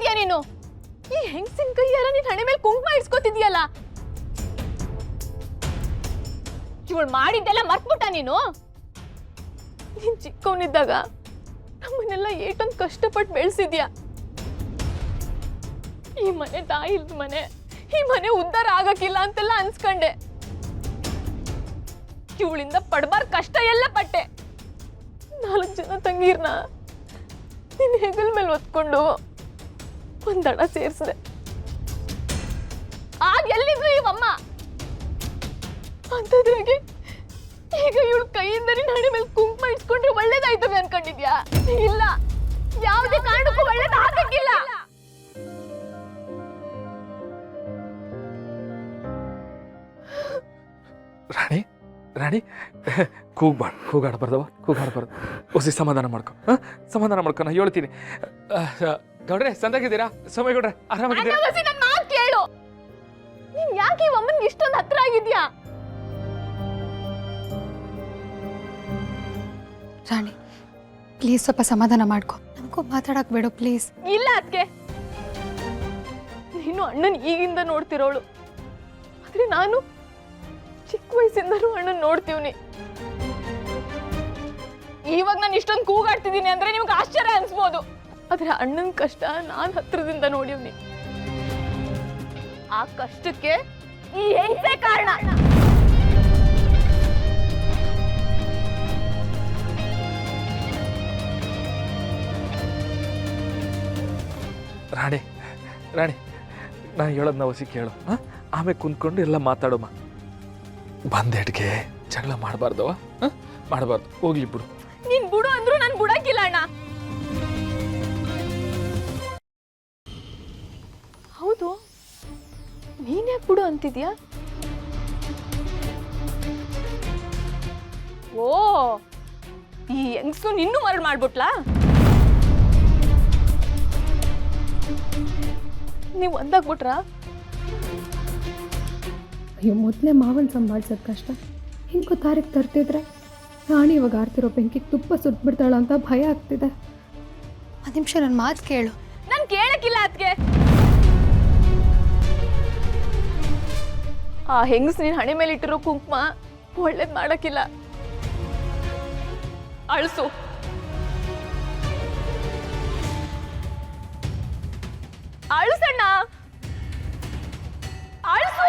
ಮಾಡ್ತಿದ್ಯಾ ನೀನು? ಈ ಹೆಂಗಸಿನ ಕೈಯೆಲ್ಲ ನೀನ್ ಹಣೆ ಮೇಲೆ ಕುಂಕುಮ ಇಡ್ಸ್ಕೊತಿದ್ಯಲ್ಲ, ಇವಳು ಮಾಡಿದ್ದೆಲ್ಲ ಮರ್ತ್ಬಿಟ್ಟ ನೀನು? ನೀನ್ ಚಿಕ್ಕವನಿದ್ದಾಗ ನಮ್ಮನ್ನೆಲ್ಲ ಏಟೊಂದು ಕಷ್ಟಪಟ್ಟು ಬೆಳೆಸಿದ್ಯಾ. ಈ ಮನೆ ತಾಯಿ ಇಲ್ದ ಮನೆ, ಈ ಮನೆ ಉದ್ಧಾರ ಆಗಕ್ಕಿಲ್ಲ ಅಂತೆಲ್ಲ ಅನ್ಸ್ಕೊಂಡೆ. ಇವಳಿಂದ ಪಡ್ಬಾರ್ ಕಷ್ಟ ಎಲ್ಲ ಪಟ್ಟೆ. 4 ಜನ ತಂಗೀರ್ನ ನಿನ್ನ ಹೆಗಲ್ ಮೇಲೆ ಹೊತ್ಕೊಂಡು ಒಂದ್ ದಡ ಸೇರ್ಸಿದೆ. ಆಗ ಎಲ್ಲಿದ್ರು ಇವಮ್ಮ? ಅಂತದ್ರಾಗೆ ಈಗ ಇವಳು ಕೈಯಿಂದ ನಿನ್ನ ಹಣೆ ಮೇಲೆ ಕುಂಕುಮ ಇಡ್ಸ್ಕೊಂಡ್ರೆ ಒಳ್ಳೇದಾಯ್ತವೆ ಅನ್ಕೊಂಡಿದ್ಯಾ? ಇಲ್ಲ, ಯಾವುದೇ ಕಾರಣಕ್ಕೂ ಒಳ್ಳೇದಾಗಕ್ಕಿಲ್ಲ. ರಾಣಿ ರಾಣಿ ಕೂಗಾಡಬಾರ್ದವ, ಕೂಗಾಡಬಾರ್ದು. ಹೊಸಿ ಸಮಾಧಾನ ಮಾಡ್ಕೊ, ಸಮಾಧಾನ ಮಾಡ್ಕೊ. ನಾ ಹೇಳ್ತೀನಿ. ಗೌಡ್ರೆ ಸಂದಾಗಿದ್ದೀರಾ? ಸೋಮಯ್ಯ ಗೌಡ್ರೆ ಆರಾಮಾಗಿದ್ದೀರಾ? ನನ್ನ ಮಾತು ಕೇಳು. ನೀನ್ ಯಾಕೆ ಈ ಅಮ್ಮನ್ಗೆ ಇಷ್ಟೊಂದು ಹತ್ರ ಆಗಿದ್ಯಾ? ರಾಣಿ ಪ್ಲೀಸ್ ಸ್ವಲ್ಪ ಸಮಾಧಾನ ಮಾಡ್ಕೊ. ನನಗೂ ಮಾತಾಡಕ್ ಬೇಡ ಪ್ಲೀಸ್. ಇಲ್ಲ ಅದಕ್ಕೆ, ನೀನು ಅಣ್ಣನ್ ಈಗಿಂದ ನೋಡ್ತಿರೋಳು, ಆದ್ರೆ ನಾನು ಚಿಕ್ಕ ವಯಸ್ಸಿಂದನೂ ಅಣ್ಣನ್ ನೋಡ್ತೀವ್ನಿ. ಇವಾಗ ನಾನು ಇಷ್ಟೊಂದು ಕೂಗಾಡ್ತಿದ್ದೀನಿ ಅಂದ್ರೆ ನಿಮ್ಗೆ ಆಶ್ಚರ್ಯ ಅನ್ಸ್ಬೋದು, ಆದ್ರೆ ಅಣ್ಣನ ಕಷ್ಟ ನಾನ್ ಹತ್ರದಿಂದ ನೋಡಿವ್ನಿ. ಆ ಕಷ್ಟಕ್ಕೆ ಈ ಹೆಂಗಸೇ ಕಾರಣ. ರಾಣಿ ರಾಣಿ ನಾನು ಹೇಳೋದನ್ನ ಹೊಸಿ ಕೇಳು. ಆಮೇಲೆ ಕುಂತ್ಕೊಂಡು ಎಲ್ಲ ಮಾತಾಡೋಮ್ಮ. ಬಂದೇಟ್ಗೆ ಜಗಳ ಮಾಡಬಾರ್ದವ, ಮಾಡಬಾರ್ದು. ಹೋಗ್ಲಿ ಬಿಡು. ನೀನ್ ಬಿಡು ಅಂದ್ರು ನಾನು ಬಿಡಕ್ಕಿಲ್ಲ ಅಣ್ಣ. ಹೌದು, ನೀನ್ ಯಾಕೆ ಬಿಡು ಅಂತಿದ್ಯಾ? ಓ, ಈ ಹೆಂಗ್ಸು ನಿನ್ನೂ ಮರಳು ಮಾಡ್ಬಿಟ್ಲಾ? ನೀವು ಒಂದಾಗ್ಬಿಟ್ರಾ? ಅಯ್ಯೋ, ಮೊದಲೇ ಮಾವನ್ ಸಂಭಾಳಿಸೋದು ಕಷ್ಟ, ಹಿಂಗೂ ತಾರೀಕು ತರ್ತಿದ್ರೆ ರಾಣಿ ಇವಾಗ ಆರ್ತಿರೋ ಬೆಂಕಿಗೆ ತುಪ್ಪ ಸುಟ್ಬಿಡ್ತಾಳ ಅಂತ ಭಯ ಆಗ್ತಿದೆ. ಒಂದು ನಿಮಿಷ ನನ್ನ ಮಾತು ಕೇಳು. ನಾನು ಕೇಳಕ್ಕಿಲ್ಲ ಅದಕ್ಕೆ. ಆ ಹೆಂಗಸ್ ನೀನ್ ಹಣೆ ಮೇಲೆ ಇಟ್ಟಿರೋ ಕುಂಕುಮ ಒಳ್ಳೇದ್ ಮಾಡಕ್ಕಿಲ್ಲ. ಅಳ್ಸು. ಅಳ್ಸಣ್ಣ, ಅಳ್ಸು.